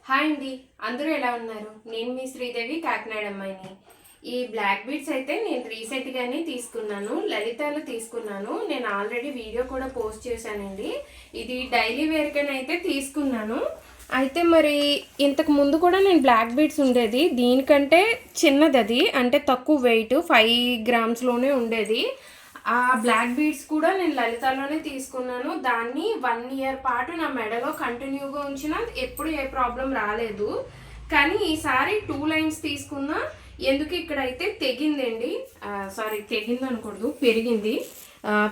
Hi అండి, అందరూ ఎలా ఉన్నారు? నేను మీ శ్రీదేవి, కాకినాడ అమ్మాయిని. ఈ బ్లాక్ బీడ్స్ అయితే నేను రీసెంట్గానే తీసుకున్నాను, లలితాలో తీసుకున్నాను. నేను ఆల్రెడీ వీడియో కూడా పోస్ట్ చేశానండి. ఇది డైలీ వేర్కనైతే తీసుకున్నాను. అయితే మరి ఇంతకు ముందు కూడా నేను బ్లాక్ బీడ్స్ ఉండేది, దీనికంటే చిన్నది అది, అంటే తక్కువ వెయిట్ 5 గ్రామ్స్లోనే ఉండేది. ఆ బ్లాక్ బీడ్స్ కూడా నేను లలితాలోనే తీసుకున్నాను. దాన్ని 1 ఇయర్ పాటు నా మెడలో కంటిన్యూగా ఉంచిన ఎప్పుడు ఏ ప్రాబ్లం రాలేదు. కానీ ఈసారి 2 లైన్స్ తీసుకున్నా. ఎందుకు ఇక్కడైతే తెగిందండి, సారీ తెగింది అనకూడదు,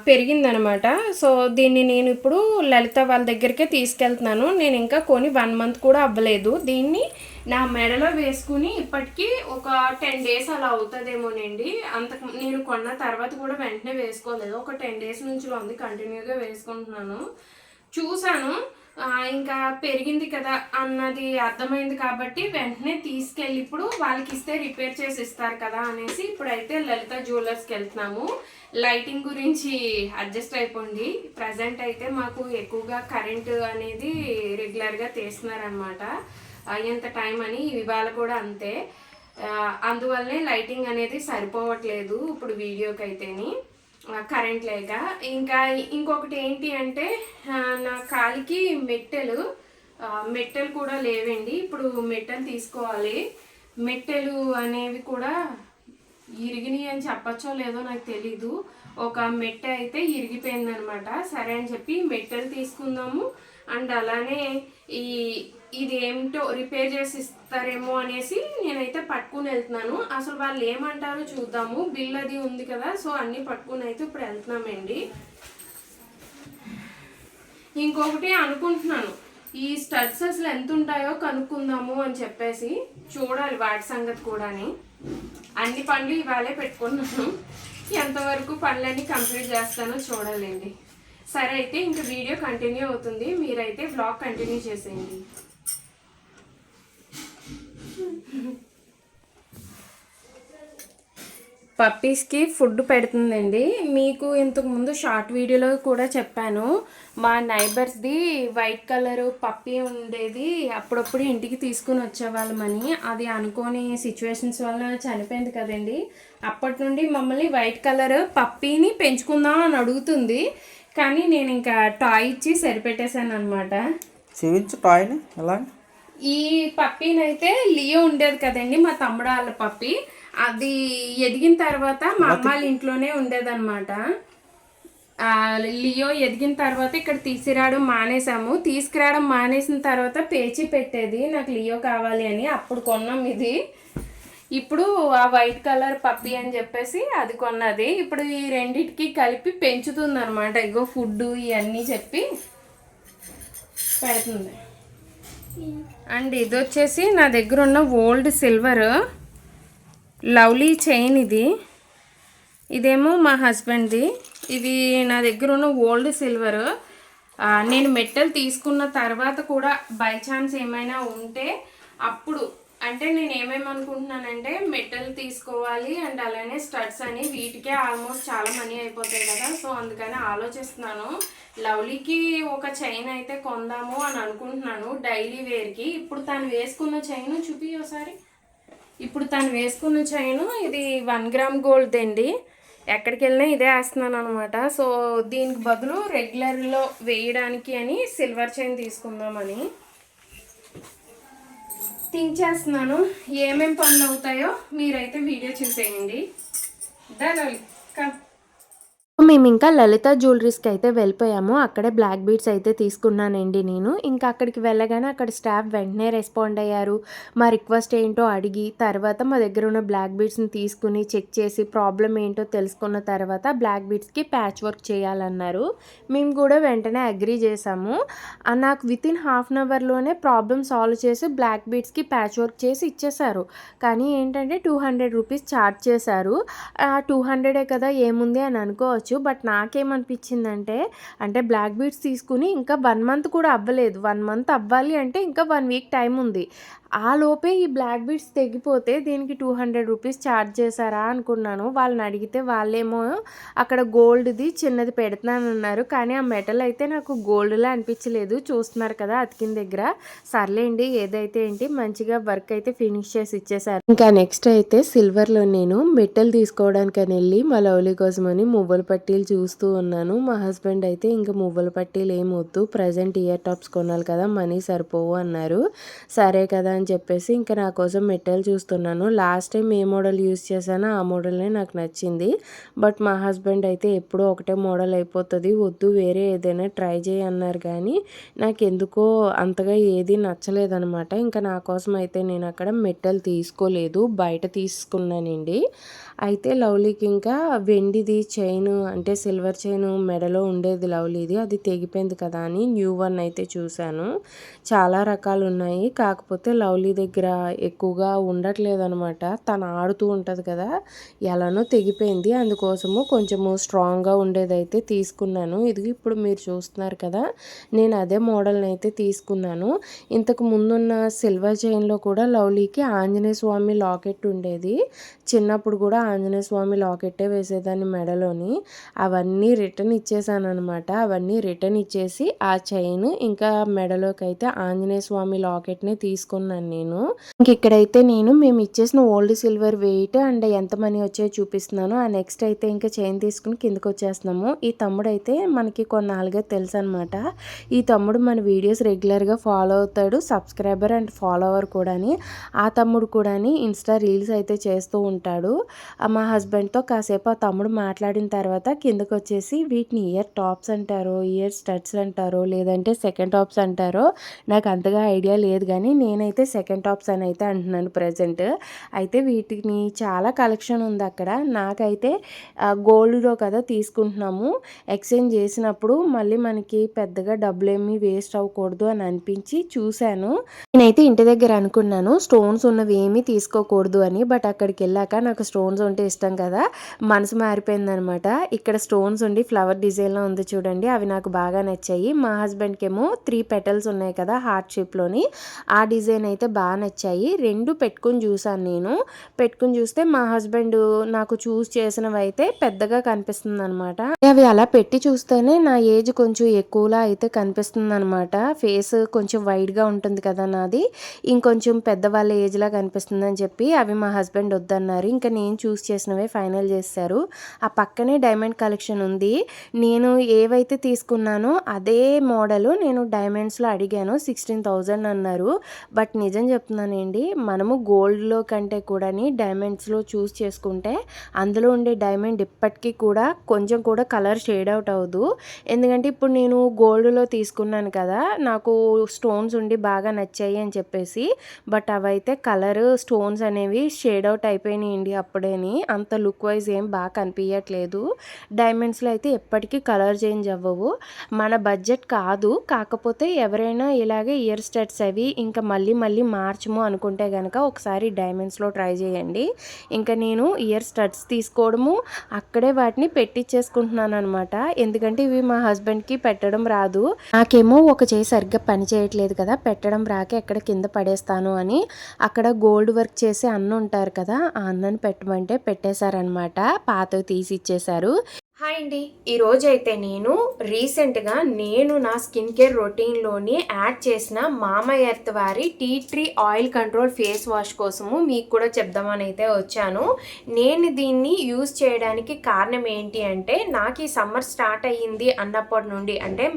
పెరిగిందనమాట. సో దీన్ని నేను ఇప్పుడు లలిత వాళ్ళ దగ్గరికే తీసుకెళ్తున్నాను. నేను ఇంకా కొని 1 మంత్ కూడా అవ్వలేదు. దీన్ని నా మెడలో వేసుకుని ఇప్పటికీ ఒక 10 డేస్ అలా అవుతుందేమోనండి. నేను కొన్న తర్వాత కూడా వెంటనే వేసుకోలేదు, ఒక 10 డేస్ నుంచి ఉంది, కంటిన్యూగా వేసుకుంటున్నాను. చూశాను, ఇంకా పెరిగింది కదా అన్నది అర్థమైంది కాబట్టి వెంటనే తీసుకెళ్ళి ఇప్పుడు వాళ్ళకి ఇస్తే రిపేర్ చేసి ఇస్తారు కదా అనేసి ఇప్పుడైతే లలిత జ్యువెలర్స్కి వెళ్తున్నాము. లైటింగ్ గురించి అడ్జస్ట్ అయిపోండి. ప్రజెంట్ అయితే మాకు ఎక్కువగా కరెంటు అనేది రెగ్యులర్గా తీస్తున్నారనమాట. ఎంత టైం అని ఇవాళ కూడా అంతే. అందువల్లనే లైటింగ్ అనేది సరిపోవట్లేదు ఇప్పుడు వీడియోకి అయితేని, కరెంట్ లేక. ఇంకా ఇంకొకటి ఏంటి అంటే నా కాలికి మెట్టెలు కూడా లేవండి. ఇప్పుడు మెట్టెలు తీసుకోవాలి. మెట్టెలు అనేవి కూడా ఇరిగినాయి అని చెప్పచ్చో లేదో నాకు తెలీదు. ఒక మెట్టె అయితే ఇరిగిపోయిందనమాట. సరే అని చెప్పి మెట్టెలు తీసుకుందాము. అండ్ అలానే ఇది ఏమిటో రిపేర్ చేసి ఇస్తారేమో అనేసి నేనైతే పట్టుకుని వెళ్తున్నాను. అసలు వాళ్ళు ఏమంటారో చూద్దాము. బిల్ అది ఉంది కదా, సో అన్నీ పట్టుకుని అయితే ఇప్పుడు వెళ్తున్నామండి. ఇంకొకటి అనుకుంటున్నాను, ఈ స్టడ్స్ అసలు ఎంత ఉంటాయో కనుక్కుందాము అని చెప్పేసి చూడాలి వాటి సంగతి కూడాని. అన్ని పనులు ఇవాళే పెట్టుకున్నాను, ఎంతవరకు పనులన్నీ కంప్లీట్ చేస్తానో చూడాలండి. సరే అయితే ఇంకా వీడియో కంటిన్యూ అవుతుంది, మీరైతే వ్లాగ్ కంటిన్యూ చేసేయండి. పప్పీస్కి ఫుడ్ పెడుతుందండి. మీకు ఇంతకుముందు షార్ట్ వీడియోలో కూడా చెప్పాను, మా నైబర్స్ది వైట్ కలర్ పప్పీ ఉండేది, అప్పుడప్పుడు ఇంటికి తీసుకుని వచ్చేవాళ్ళమని. అది అనుకోని సిచ్యువేషన్స్ వల్ల చనిపోయింది కదండి. అప్పటి నుండి మమ్మల్ని వైట్ కలర్ పప్పీని పెంచుకుందాం అని అడుగుతుంది. కానీ నేను ఇంకా టాయ్ ఇచ్చి సరిపెట్టేశాను అనమాట. టాయ్ని ఎలా ఈ పప్పీని అయితే లియో ఉండేది కదండి, మా తమ్ముడు వాళ్ళ పప్పీ. అది ఎదిగిన తర్వాత మా అమ్మ వాళ్ళ ఇంట్లోనే ఉండేదన్నమాట. లియో ఎదిగిన తర్వాత ఇక్కడ తీసుకురావడం మానేసిన తర్వాత పేచి పెట్టేది నాకు లియో కావాలి అని. అప్పుడు కొన్నాం ఇది. ఇప్పుడు ఆ వైట్ కలర్ పప్పీ అని చెప్పేసి అది కొన్నది. ఇప్పుడు ఈ రెండింటికి కలిపి పెంచుతుంది అనమాట. ఇగో ఫుడ్ ఇవన్నీ చెప్పి పెడుతుంది. అండ్ ఇది వచ్చేసి నా దగ్గర ఉన్న ఓల్డ్ సిల్వర్ లవ్లీ చైన్. ఇదేమో మా హస్బెండ్ది. ఇది నా దగ్గర ఉన్న ఓల్డ్ సిల్వర్. నేను మెట్టలు తీసుకున్న తర్వాత కూడా బై ఛాన్స్ ఏమైనా ఉంటే అప్పుడు, అంటే నేను ఏమేమనుకుంటున్నానంటే మెట్టలు తీసుకోవాలి అండ్ అలానే స్టడ్స్ అని, వీటికే ఆల్మోస్ట్ చాలా మనీ అయిపోతాయి కదా. సో అందుకని ఆలోచిస్తున్నాను. లవ్లీకి ఒక చైన్ అయితే కొందాము అని అనుకుంటున్నాను డైలీ వేర్కి. ఇప్పుడు తను వేసుకున్న చైన్ చూపి ఒకసారి. ఇప్పుడు తను వేసుకున్న చైను ఇది 1 గ్రామ్ గోల్డ్ అండి. ఎక్కడికి వెళ్ళినా ఇదే వేస్తున్నాను అనమాట. సో దీనికి బదులు రెగ్యులర్లో వేయడానికి అని సిల్వర్ చైన్ తీసుకుందామని థింక్ చేస్తున్నాను. ఏమేం పనులు అవుతాయో మీరైతే వీడియో చూసేయండి. మేము ఇంకా లలిత జ్యువెలరీస్కి అయితే వెళ్ళిపోయాము. అక్కడే బ్లాక్ బీడ్స్ అయితే తీసుకున్నానండి నేను. ఇంకా అక్కడికి వెళ్ళగానే అక్కడ స్టాఫ్ వెంటనే రెస్పాండ్ అయ్యారు. మా రిక్వెస్ట్ ఏంటో అడిగి తర్వాత మా దగ్గర ఉన్న బ్లాక్ బీడ్స్ని తీసుకుని చెక్ చేసి ప్రాబ్లం ఏంటో తెలుసుకున్న తర్వాత బ్లాక్ బీడ్స్కి ప్యాచ్ వర్క్ చేయాలన్నారు. మేము కూడా వెంటనే అగ్రీ చేసాము. నాకు వితిన్ హాఫ్ అన్ అవర్లోనే ప్రాబ్లం సాల్వ్ చేసి బ్లాక్ బీడ్స్కి ప్యాచ్ వర్క్ చేసి ఇచ్చేసారు. కానీ ఏంటంటే 200 రూపీస్ ఛార్జ్ చేశారు. 200 కదా ఏముంది అని అనుకోవచ్చు. అనుకోవచ్చు. బట్ నాకేమనిపించిందంటే అంటే బ్లాక్ బీడ్స్ తీసుకుని ఇంకా 1 మంత్ కూడా అవ్వలేదు. 1 మంత్ అవ్వాలి అంటే ఇంకా 1 వీక్ టైం ఉంది. ఆ లోపే ఈ బ్లాక్ బీడ్స్ తెగిపోతే దీనికి 200 రూపీస్ ఛార్జ్ చేశారా అనుకున్నాను. వాళ్ళని అడిగితే వాళ్ళేమో అక్కడ గోల్డ్‌ది చిన్నది పెడుతున్నానన్నారు. కానీ ఆ మెటల్ అయితే నాకు గోల్డ్‌లా అనిపించలేదు. చూస్తున్నారు కదా అతికిన దగ్గర. సర్లేండి ఏదైతే ఏంటి మంచిగా వర్క్ అయితే ఫినిష్ చేసి ఇచ్చేసారు. ఇంకా నెక్స్ట్ అయితే సిల్వర్‌లో నేను మెటల్ తీసుకోవడానికని వెళ్ళి మా లవ్లీ కోసమని మువ్వల పట్టీలు చూస్తూ ఉన్నాను. మా హస్బెండ్ అయితే ఇంకా మువ్వల పట్టీలు ఏం వద్దు, ప్రెజెంట్ ఇయర్ టాప్స్ కొనాలి కదా, మనీ సరిపోవు అన్నారు. సరే కదా అని చెప్పేసి ఇంకా నా కోసం మెటల్ చూస్తున్నాను. లాస్ట్ టైం ఏ మోడల్ యూస్ చేశానో ఆ మోడల్నే నాకు నచ్చింది. బట్ మా హస్బెండ్ అయితే ఎప్పుడూ ఒకటే మోడల్ అయిపోతుంది, వద్దు వేరే ఏదైనా ట్రై చేయి అన్నారు. కానీ నాకు ఎందుకో అంతగా ఏది నచ్చలేదనమాట. ఇంకా నా కోసం అయితే నేను అక్కడ మెటల్ తీసుకోలేదు, బయట తీసుకున్నానండి. అయితే లవ్లీకి ఇంకా వెండిది చైన్ అంటే సిల్వర్ చైన్ మెడలో ఉండేది లవ్లీది, అది తెగిపోయింది కదా అని న్యూ వన్ అయితే చూశాను. చాలా రకాలు ఉన్నాయి, కాకపోతే లవ్లీ దగ్గర ఎక్కువగా ఉండట్లేదు అనమాట. తను ఆడుతూ ఉంటుంది కదా, ఎలానో తెగిపోయింది. అందుకోసము కొంచెము స్ట్రాంగ్గా ఉండేదైతే తీసుకున్నాను. ఇది ఇప్పుడు మీరు చూస్తున్నారు కదా, నేను అదే మోడల్ని అయితే తీసుకున్నాను. ఇంతకు ముందున్న సిల్వర్ చైన్లో కూడా లవ్లీకి ఆంజనేయ స్వామి లాకెట్ ఉండేది. చిన్నప్పుడు కూడా ఆంజనేయ స్వామి లాకెట్టే వేసేదాన్ని మెడలోని. అవన్నీ రిటర్న్ ఇచ్చేసాను అనమాట. అవన్నీ రిటర్న్ ఇచ్చేసి ఆ చైన్ ఇంకా మెడలోకి అయితే ఆంజనేయ స్వామి లాకెట్ని తీసుకున్నాను నేను. ఇంక ఇక్కడైతే నేను మేము ఇచ్చేసిన ఓల్డ్ సిల్వర్ వెయిట్ అండ్ ఎంత మనీ వచ్చాయో చూపిస్తున్నాను. ఆ నెక్స్ట్ అయితే ఇంకా చైన్ తీసుకుని కిందకి వచ్చేస్తున్నాము. ఈ తమ్ముడు అయితే మనకి కొన్నాళ్ళుగా తెలుసు అనమాట. ఈ తమ్ముడు మన వీడియోస్ రెగ్యులర్గా ఫాలో అవుతాడు, సబ్స్క్రైబర్ అండ్ ఫాలోవర్ కూడాని. ఆ తమ్ముడు కూడాని ఇన్స్టా రీల్స్ అయితే చేస్తూ ఉంటాడు. మా హస్బెండ్తో కాసేపు ఆ తమ్ముడు మాట్లాడిన తర్వాత కిందకు వచ్చేసి వీటిని ఇయర్ టాప్స్ అంటారో, ఇయర్ స్టడ్స్ అంటారో, లేదంటే సెకండ్ టాప్స్ అంటారో నాకు అంతగా ఐడియా లేదు. కానీ నేనైతే సెకండ్ టాప్స్ అని అయితే అంటున్నాను ప్రజెంట్. అయితే వీటిని చాలా కలెక్షన్ ఉంది అక్కడ. నాకైతే గోల్డ్లో కదా తీసుకుంటున్నాము, ఎక్స్చేంజ్ చేసినప్పుడు మళ్ళీ మనకి పెద్దగా డబ్బులు ఏమీ వేస్ట్ అవ్వకూడదు అని అనిపించి చూశాను. నేనైతే ఇంటి దగ్గర అనుకున్నాను స్టోన్స్ ఉన్నవి ఏమీ తీసుకోకూడదు అని. బట్ అక్కడికి వెళ్ళాక నాకు స్టోన్స్ ఉంటే ఇష్టం కదా, మనసు మారిపోయిందనమాట. ఇక్కడ స్టోన్స్ ఉండి ఫ్లవర్ డిజైన్లో ఉంది చూడండి, అవి నాకు బాగా నచ్చాయి. మా హస్బెండ్కి ఏమో 3 పెటల్స్ ఉన్నాయి కదా హార్ట్ షేప్లోని, ఆ డిజైన్ అయితే బాగా నచ్చాయి. 2 పెట్టుకుని చూసాను నేను. పెట్టుకుని చూస్తే మా హస్బెండ్ నాకు చూస్ చేసినవి అయితే పెద్దగా కనిపిస్తుంది అనమాట. అవి అలా పెట్టి చూస్తేనే నా ఏజ్ కొంచెం ఎక్కువలా అయితే కనిపిస్తుంది అనమాట. ఫేస్ కొంచెం వైడ్గా ఉంటుంది కదా నాది, ఇంకొంచెం పెద్దవాళ్ళ ఏజ్లా కనిపిస్తుంది అని చెప్పి అవి మా హస్బెండ్ వద్దన్నారు. ఇంకా నేను చూస్ చేసినవే ఫైనల్ చేశారు. ఆ పక్కనే డైమండ్ కలెక్షన్ ఉంది. నేను ఏవైతే తీసుకున్నానో అదే మోడల్ నేను డైమండ్స్లో అడిగాను, 16,000 అన్నారు. బట్ నిజం చెప్తున్నానండి, మనము గోల్డ్లో కంటే కూడా డైమండ్స్లో చూస్ చేసుకుంటే అందులో ఉండే డైమండ్ ఇప్పటికీ కూడా కొంచెం కూడా కలర్ షేడ్ అవుట్ అవ్వదు. ఎందుకంటే ఇప్పుడు నేను గోల్డ్లో తీసుకున్నాను కదా, నాకు స్టోన్స్ ఉండి బాగా నచ్చాయి అని చెప్పేసి. బట్ అవైతే కలర్ స్టోన్స్ అనేవి షేడ్ అవుట్ అయిపోయినాయండి అప్పుడేని. అంత లుక్ వైజ్ ఏం బాగా కనిపించట్లేదు. డైమండ్స్లో అయితే ఎప్పటికీ కలర్ చేంజ్ అవ్వవు. మన బడ్జెట్ కాదు, కాకపోతే ఎవరైనా ఇలాగే ఇయర్ స్టడ్స్ అవి ఇంకా మళ్ళీ మార్చము అనుకుంటే కనుక ఒకసారి డైమండ్స్లో ట్రై చేయండి. ఇంకా నేను ఇయర్ స్టడ్స్ తీసుకోవడము అక్కడే వాటిని పెట్టించేసుకుంటున్నాను అనమాట. ఎందుకంటే ఇవి మా హస్బెండ్కి పెట్టడం రాదు, నాకేమో ఒక చేయి సరిగ్గా పని చేయట్లేదు కదా, పెట్టడం రాక ఎక్కడ కింద పడేస్తాను అని అక్కడ గోల్డ్ వర్క్ చేసే అన్న ఉంటారు కదా, ఆ అన్నని పెట్టమంటే పెట్టేశారనమాట. పాతవి తీసి ఇచ్చేశారు. హాయ్ అండి, ఈరోజు అయితే నేను రీసెంట్గా నా స్కిన్ కేర్ రొటీన్లోని యాడ్ చేసిన మామా ఎర్త్ వారి tea tree oil control face wash కోసము మీకు కూడా చెప్దామని అయితే వచ్చాను. నేను దీన్ని యూజ్ చేయడానికి కారణం ఏంటి అంటే, నాకు ఈ సమ్మర్ స్టార్ట్ అయ్యింది అన్నప్పటి నుండి అంటే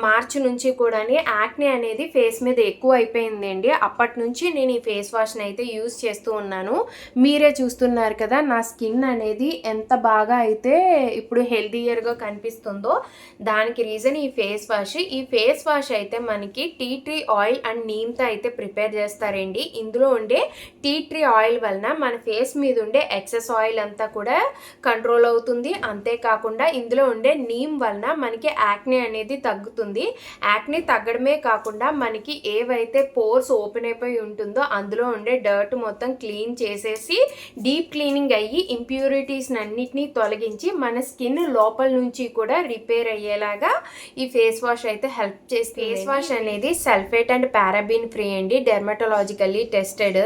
మార్చి నుంచి కూడా యాక్నే అనేది ఫేస్ మీద ఎక్కువ అయిపోయిందండి. అప్పటి నుంచి నేను ఈ ఫేస్ వాష్ని అయితే యూజ్ చేస్తూ ఉన్నాను. మీరే చూస్తున్నారు కదా నా స్కిన్ అనేది ఎంత బాగా అయితే ఇప్పుడు హెల్దీయర్గా కనిపిస్తుందో. దానికి రీజన్ ఈ ఫేస్ వాష్. ఈ ఫేస్ వాష్ అయితే మనకి టీ ట్రీ ఆయిల్ అండ్ నీమ్తో అయితే ప్రిపేర్ చేస్తారండి. ఇందులో ఉండే టీ ట్రీ ఆయిల్ వలన మన ఫేస్ మీద ఉండే ఎక్సెస్ ఆయిల్ అంతా కూడా కంట్రోల్ అవుతుంది. అంతేకాకుండా ఇందులో ఉండే నీమ్ వలన మనకి యాక్నే అనేది తగ్గుతుంది. యాక్నే తగ్గడమే కాకుండా మనకి ఏవైతే పోర్స్ ఓపెన్ అయిపోయి ఉంటుందో అందులో ఉండే డర్ట్ మొత్తం క్లీన్ చేసేసి డీప్ క్లీనింగ్ అయ్యి ఇంప్యూరిటీస్ అన్నిటినీ తొలగించి మన స్కిన్ లోపల నుంచి కూడా రిపేర్ అయ్యేలాగా ఈ ఫేస్ వాష్ అయితే హెల్ప్ చేస్తుంది. ఫేస్ వాష్ అనేది సల్ఫేట్ అండ్ పారాబిన్ ఫ్రీ అండి, డెర్మటోలాజికల్లీ టెస్టెడ్,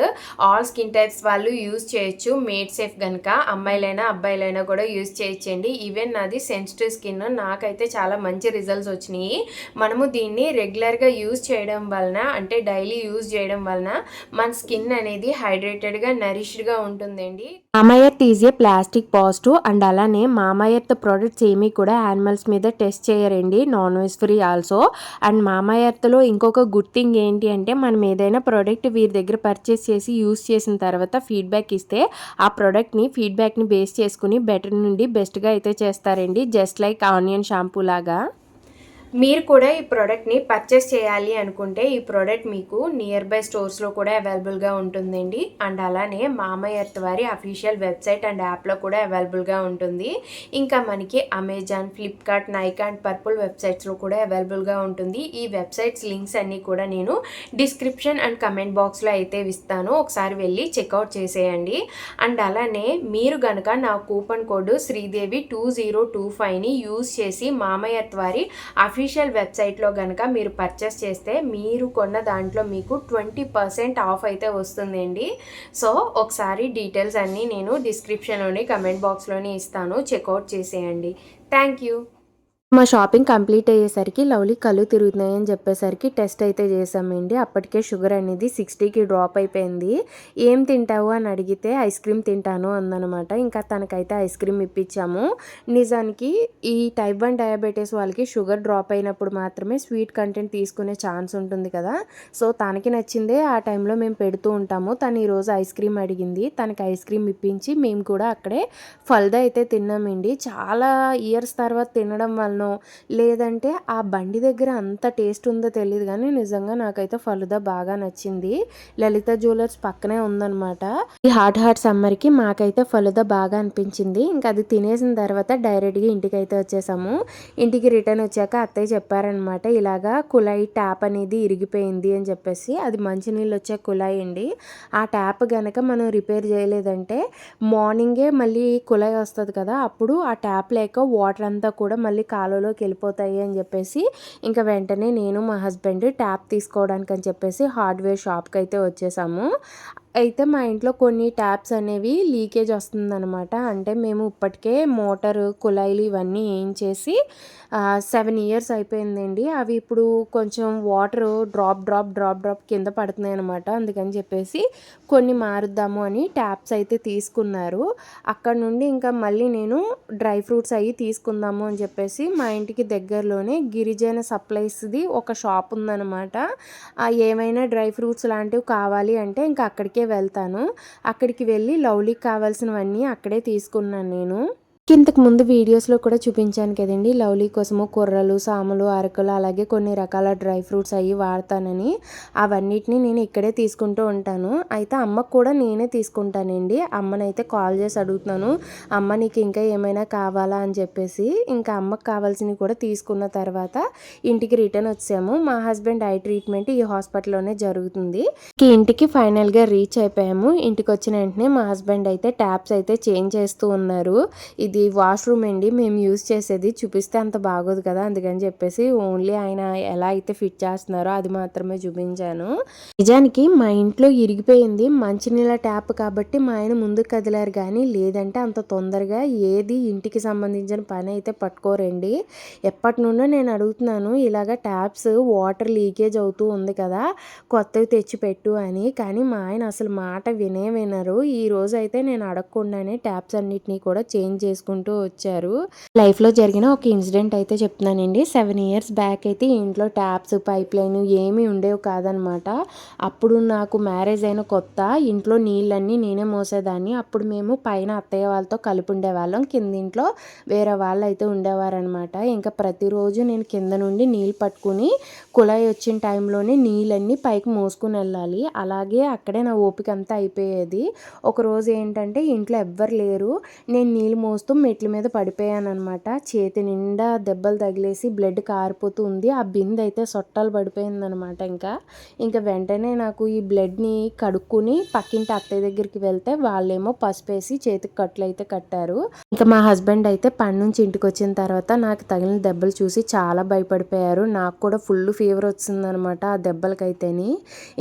ఆల్ స్కిన్ టైప్స్ వాళ్ళు యూజ్ చేయొచ్చు, మేడ్ సేఫ్ కనుక అమ్మాయిలైనా అబ్బాయిలైనా కూడా యూజ్ చేయొచ్చండి. ఈవెన్ నాది సెన్సిటివ్ స్కిన్, నాకైతే చాలా మంచి రిజల్ట్స్ వచ్చినాయి. మనము దీన్ని రెగ్యులర్గా యూజ్ చేయడం వలన, అంటే డైలీ యూజ్ చేయడం వలన మన స్కిన్ అనేది హైడ్రేటెడ్గా నరిష్డ్గా ఉంటుందండి. Mamaearth is a plastic positive and అలానే మామాయర్త్ ప్రోడక్ట్స్ ఏమీ కూడా యానిమల్స్ మీద టెస్ట్ చేయరండి, non veg free also. And మామాయర్త్లో ఇంకొక గుడ్ థింగ్ ఏంటి అంటే మనం ఏదైనా ప్రోడక్ట్ వీరి దగ్గర పర్చేస్ చేసి యూస్ చేసిన తర్వాత ఫీడ్బ్యాక్ ఇస్తే ఆ ప్రోడక్ట్ని ఫీడ్బ్యాక్ని బేస్ చేసుకుని బెటర్ నుండి బెస్ట్గా అయితే చేస్తారండి, జస్ట్ లైక్ ఆనియన్ షాంపూ లాగా. మీరు కూడా ఈ ప్రోడక్ట్ని పర్చేస్ చేయాలి అనుకుంటే ఈ ప్రోడక్ట్ మీకు నియర్ బై స్టోర్స్లో కూడా అవైలబుల్గా ఉంటుందండి. అండ్ అలానే మామాయర్త్ వారి అఫీషియల్ వెబ్సైట్ అండ్ యాప్లో కూడా అవైలబుల్గా ఉంటుంది. ఇంకా మనకి అమెజాన్, ఫ్లిప్కార్ట్, నైకా అండ్ పర్పుల్ వెబ్సైట్స్లో కూడా అవైలబుల్గా ఉంటుంది. ఈ వెబ్సైట్స్ లింక్స్ అన్నీ కూడా నేను డిస్క్రిప్షన్ అండ్ కమెంట్ బాక్స్లో అయితే ఇస్తాను, ఒకసారి వెళ్ళి చెక్అవుట్ చేసేయండి. అండ్ అలానే మీరు కనుక నా కూపన్ కోడ్ శ్రీదేవి 2025ని యూజ్ చేసి మామాయర్త్ వారి అఫీషియల్ వెబ్సైట్లో కనుక మీరు పర్చేస్ చేస్తే మీరు కొన్న దాంట్లో మీకు 20% ఆఫ్ అయితే వస్తుందండి. సో ఒకసారి డీటెయిల్స్ అన్నీ నేను డిస్క్రిప్షన్లోని కమెంట్ బాక్స్లోని ఇస్తాను, చెక్అవుట్ చేసేయండి. Thank you. మా షాపింగ్ కంప్లీట్ అయ్యేసరికి లవ్లీ కళ్ళు తిరుగుతున్నాయని చెప్పేసరికి టెస్ట్ అయితే చేసామండి. అప్పటికే షుగర్ అనేది 60కి డ్రాప్ అయిపోయింది. ఏం తింటావు అని అడిగితే ఐస్ క్రీమ్ తింటాను అందనమాట. ఇంకా తనకైతే ఐస్ క్రీమ్ ఇప్పించాము. నిజానికి ఈ టైప్ 1 డయాబెటీస్ వాళ్ళకి షుగర్ డ్రాప్ అయినప్పుడు మాత్రమే స్వీట్ కంటెంట్ తీసుకునే ఛాన్స్ ఉంటుంది కదా. సో తనకి నచ్చిందే ఆ టైంలో మేము పెడుతూ ఉంటాము. తను ఈరోజు ఐస్ క్రీమ్ అడిగింది, తనకి ఐస్ క్రీమ్ ఇప్పించి మేము కూడా అక్కడే ఫల్దా అయితే తిన్నామండి. చాలా ఇయర్స్ తర్వాత తినడం వల్ల లేదంటే ఆ బండి దగ్గర అంత టేస్ట్ ఉందో తెలియదు కానీ నిజంగా నాకైతే ఫలుదా బాగా నచ్చింది. లలిత జ్యువెలర్స్ పక్కనే ఉందన్నమాట. ఈ హాట్ సమ్మర్కి మాకైతే ఫలుదా బాగా అనిపించింది. ఇంకా అది తినేసిన తర్వాత డైరెక్ట్గా ఇంటికి అయితే వచ్చేసాము. ఇంటికి రిటర్న్ వచ్చాక అత్తయ్య చెప్పారనమాట, ఇలాగా కుళాయి ట్యాప్ అనేది ఇరిగిపోయింది అని చెప్పేసి. అది మంచినీళ్ళు వచ్చే కుళాయి అండి. ఆ ట్యాప్ కనుక మనం రిపేర్ చేయలేదంటే మార్నింగే మళ్ళీ కుళాయి వస్తుంది కదా, అప్పుడు ఆ ట్యాప్ లేక వాటర్ అంతా కూడా మళ్ళీ కాలువలోకి వెళ్ళిపోతాయి అని చెప్పేసి ఇంకా వెంటనే నేను మా హస్బెండ్ ట్యాప్ తీసుకోవడానికి అని చెప్పేసి హార్డ్వేర్ షాప్కి అయితే వచ్చేసాము. అయితే మా ఇంట్లో కొన్ని ట్యాప్స్ అనేవి లీకేజ్ వస్తుందన్నమాట. అంటే మేము ఇప్పటికే మోటారు, కుళాయిలు ఇవన్నీ వేయించేసి 7 ఇయర్స్ అయిపోయిందండి. అవి ఇప్పుడు కొంచెం వాటర్ డ్రాప్ కింద పడుతున్నాయి అనమాట. అందుకని చెప్పేసి కొన్ని మారుద్దాము అని ట్యాప్స్ అయితే తీసుకున్నారు. అక్కడ నుండి ఇంకా మళ్ళీ నేను డ్రై ఫ్రూట్స్ అవి తీసుకుందాము అని చెప్పేసి మా ఇంటికి దగ్గరలోనే గిరిజన సప్లైస్ది ఒక షాప్ ఉందన్నమాట. ఏమైనా డ్రై ఫ్రూట్స్ లాంటివి కావాలి అంటే ఇంకా అక్కడికే వెళ్తాను. అక్కడికి వెళ్ళి లవ్లీకి కావాల్సినవన్నీ అక్కడే తీసుకున్నాను నేను. ఇంతకు ముందు వీడియోస్లో కూడా చూపించాను కదండి, లవ్లీ కోసము కుర్రలు, సాములు, అరకులు అలాగే కొన్ని రకాల డ్రై ఫ్రూట్స్ అవి వాడతానని. అవన్నిటిని నేను ఇక్కడే తీసుకుంటూ ఉంటాను. అయితే అమ్మకు కూడా నేనే తీసుకుంటానండి. అమ్మనైతే కాల్ చేసి అడుగుతున్నాను, అమ్మ నీకు ఇంకా ఏమైనా కావాలా అని చెప్పేసి. ఇంకా అమ్మకు కావాల్సినవి కూడా తీసుకున్న తర్వాత ఇంటికి రిటర్న్ వచ్చాము. మా హస్బెండ్ ఐ ట్రీట్మెంట్ ఈ హాస్పిటల్లోనే జరుగుతుంది. ఇంటికి ఫైనల్గా రీచ్ అయిపోయాము. ఇంటికి వచ్చిన వెంటనే మా హస్బెండ్ అయితే ట్యాప్స్ అయితే చేంజ్ చేస్తూ ఉన్నారు. ఇది వాష్రూమ్ అండి మేము యూజ్ చేసేది, చూపిస్తే అంత బాగోదు కదా, అందుకని చెప్పేసి ఓన్లీ ఆయన ఎలా అయితే ఫిట్ చేస్తున్నారో అది మాత్రమే చూపించాను. నిజానికి మా ఇంట్లో ఇరిగిపోయింది మంచినీళ్ళ ట్యాప్ కాబట్టి మా ఆయన ముందుకు కదిలారు, కానీ లేదంటే అంత తొందరగా ఏది ఇంటికి సంబంధించిన పని అయితే పట్టుకోరండి. ఎప్పటి నుండో నేను అడుగుతున్నాను, ఇలాగ ట్యాప్స్ వాటర్ లీకేజ్ అవుతూ ఉంది కదా, కొత్తవి తెచ్చిపెట్టు అని. కానీ మా ఆయన అసలు మాట వినరు. ఈ రోజు అయితే నేను అడగకుండానే ట్యాప్స్ అన్నిటినీ కూడా చేంజ్ చేసుకుంటూ వచ్చారు. లైఫ్లో జరిగిన ఒక ఇన్సిడెంట్ అయితే చెప్తున్నానండి. 7 ఇయర్స్ బ్యాక్ అయితే ఇంట్లో ట్యాప్స్, పైప్ లైన్ ఏమీ ఉండేవి కాదనమాట. అప్పుడు నాకు మ్యారేజ్ అయిన కొత్త, ఇంట్లో నీళ్ళన్నీ నేనే మోసేదాన్ని. అప్పుడు మేము పైన అత్తయ్య వాళ్ళతో కలిపి ఉండేవాళ్ళం, కింద ఇంట్లో వేరే వాళ్ళు అయితే ఉండేవారనమాట. ఇంకా ప్రతిరోజు నేను కింద నుండి నీళ్ళు పట్టుకుని కుళాయి వచ్చిన టైంలోనే నీళ్ళన్నీ పైకి మోసుకుని వెళ్ళాలి. అలాగే అక్కడే నా ఓపిక అంతా అయిపోయేది. ఒకరోజు ఏంటంటే ఇంట్లో ఎవ్వరు లేరు, నేను నీళ్ళు మోస్తూ మెట్ల మీద పడిపోయాను అనమాట. చేతి నిండా దెబ్బలు తగిలేసి బ్లడ్ కారిపోతూ ఉంది. ఆ బిందె అయితే సొట్టాలు పడిపోయిందనమాట. ఇంకా వెంటనే నాకు ఈ బ్లడ్ని కడుక్కుని పక్కింటి అత్తయ్య దగ్గరికి వెళ్తే వాళ్ళేమో పసుపేసి చేతికి కట్లు అయితే కట్టారు. ఇంకా మా హస్బెండ్ అయితే పని నుంచి ఇంటికి వచ్చిన తర్వాత నాకు తగిలిన దెబ్బలు చూసి చాలా భయపడిపోయారు. నాకు కూడా ఫుల్ ఫీవర్ వచ్చిందనమాట ఆ దెబ్బలకైతేని.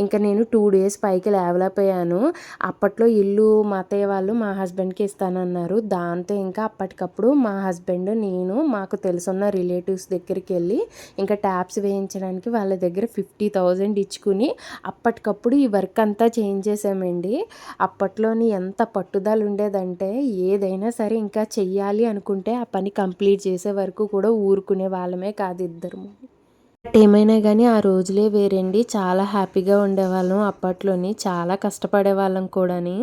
ఇంకా నేను 2 days పైకి లేవలేకపోయాను. అప్పట్లో ఇల్లు మా అత్తయ్య వాళ్ళు మా హస్బెండ్కి ఇస్తానన్నారు. దాంతో ఇంకా అప్పటికప్పుడు మా హస్బెండ్ నేను మాకు తెలుసున్న రిలేటివ్స్ దగ్గరికి వెళ్ళి ఇంకా ట్యాప్స్ వేయించడానికి వాళ్ళ దగ్గర 50,000 ఇచ్చుకుని అప్పటికప్పుడు ఈ వర్క్ అంతా చేయించేసామండి. అప్పట్లోని ఎంత పట్టుదల ఉండేదంటే ఏదైనా సరే ఇంకా చెయ్యాలి అనుకుంటే ఆ పని కంప్లీట్ చేసే వరకు కూడా ఊరుకునే వాళ్ళమే కాదు ఇద్దరము. ఏమైనా కానీ ఆ రోజులే వేరండి. చాలా హ్యాపీగా ఉండేవాళ్ళం. అప్పట్లోని చాలా కష్టపడే వాళ్ళం కూడాని.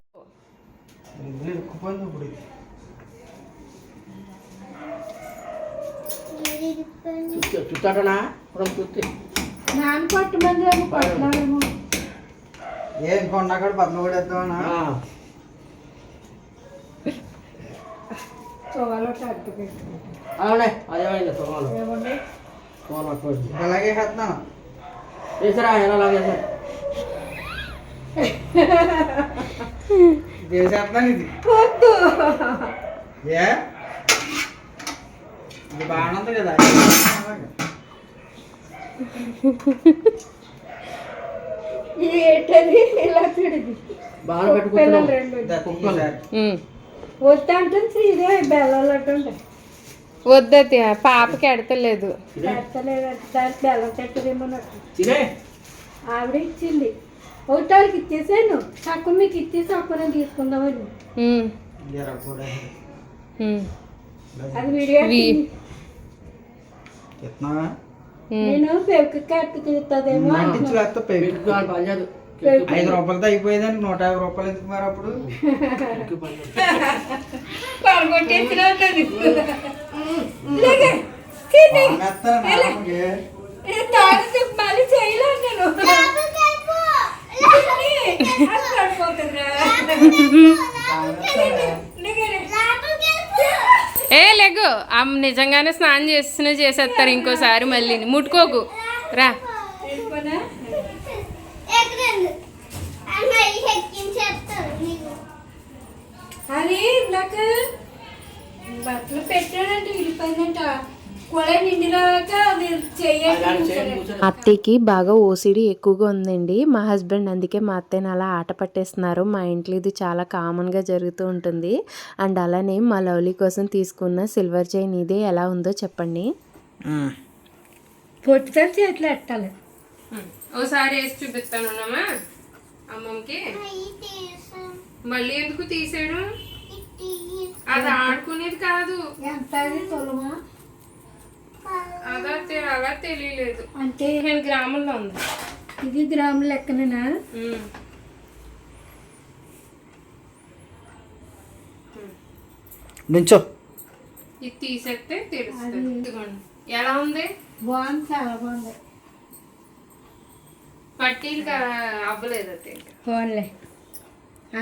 ఏం కొండక్కడ పద్మ కూడా ఎత్తామన్నా అలాగే వేస్తున్నాను చేసేస్తున్నాను ఇది ఏ ఇది బాగానే ఉంది కదా బాగా పెట్టుకుంటున్నాం వద్దంటుంది ఇదే బెల్లం ఉంటుంది. వద్దతి పాపకి ఎడతలేదు. బెల్లం కట్టదేమో ఆవిడ ఇచ్చింది. ఒకటానికి ఇచ్చేసాను. తక్కువ మీకు ఇచ్చేసి అప్పుడు తీసుకుందామని అది వీడియో నేను పెరుగు కట్టు తీస్తుందేమో. 5 రూపాయలతో అయిపోయేదానికి 150 రూపాయలు ఎందుకు మరి అప్పుడు మళ్ళీ చేయలేదు నేను. ఏ లేగు నిజంగానే స్నానం చేసేస్తారు ఇంకోసారి. మళ్ళీ ముట్టుకోకు రా. అది ఇందాక బట్టలు పెట్టాడంటే విడిపోయిందంట. అత్తయ్యకి బాగా ఓసిడి ఎక్కువగా ఉందండి. మా హస్బెండ్ అందుకే మా అత్తయ్యని అలా ఆట పట్టేస్తున్నారు. మా ఇంట్లో ఇది చాలా కామన్గా జరుగుతూ ఉంటుంది. అండ్ అలానే మా లవ్లీ కోసం తీసుకున్న సిల్వర్ చైన్ ఇదే ఎలా ఉందో చెప్పండి. పొట్టుతో చేతిలో ఎట్టాలి. ఓసారి వేసి చూపిస్తాను అమ్మమ్మకి. మళ్ళీ ఎందుకు తీసాడు? అది ఆడుకునేది కాదు. అదే అలా తెలియలేదు. అంటే 15 గ్రాముల్లో ఉంది. ఇది గ్రాముల లెక్కనేనా? నుంచో ఇది తీసేస్తే తెలుస్తుంది. ఎలా ఉంది? బాగుంది, చాలా బాగుంది. పట్టీలు అవ్వలేదు. ఫోన్లే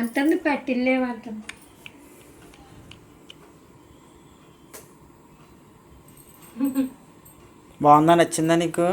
అంటుంది, పట్టీలు లేవంటుంది. బాగుందా? నచ్చిందా నీకు?